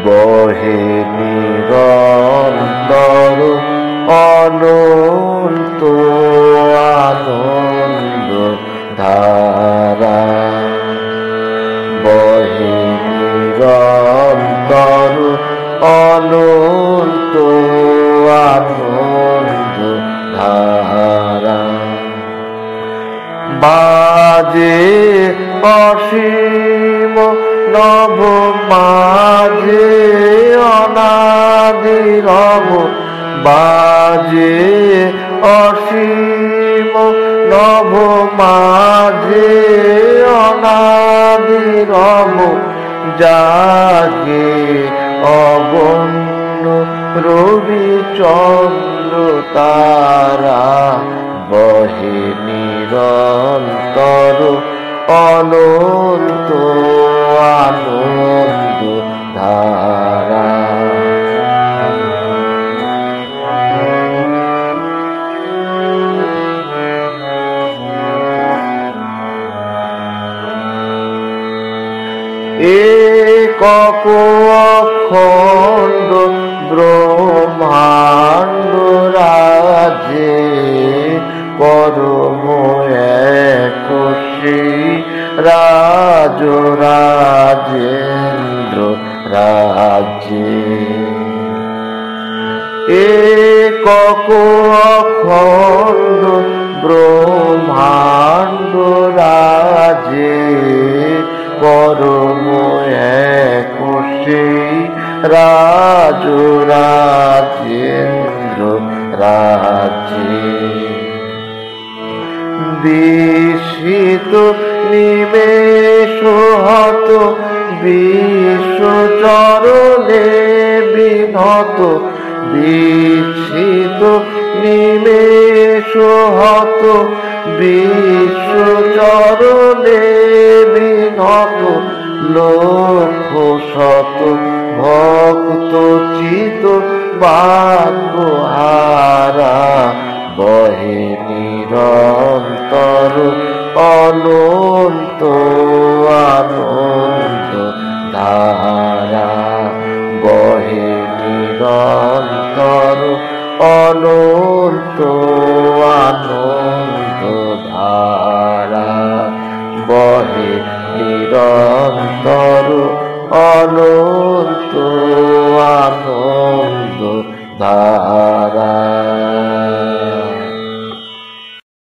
বহে নিরন্তর অনন্ত আনন্দ ধারা, বহে নিরন্তর অনন্ত আনন্দ ধারা। বাজে অসীম নব মাঝে অনাদিরব, বাজে অসীম নব মাঝে অনাদিরব, জাগে অগণ্য রবি চন্দ্র তারা, বহে নিরন্তর অনন্ত আনন্দ ধারা। একক অখণ্ড ব্রহ্মাণ্ড রাজে, পরম এক শ্রী রাজ রাজেন্দ্র রাজে। একক অখণ্ড ব্রহ্মাণ্ড রাজে, পরম এক শ্রী রাজ রাজেন্দ্র রাজে। বিস্মিত নিমেষ হত বিশ্ব চরণে বিনত, বিস্মিত নিমেষ হত বিশ্ব চরণে বিনত, লক্ষ শত ভক্ত চিত বাগ্যহারা, বহে নিরন্তর অনন্ত আনন্দ ধারা, বহে নিরন্তর অনন্ত আনন্দ ধারা, বহে নিরন্তর অনন্ত আনন্দ ধারা।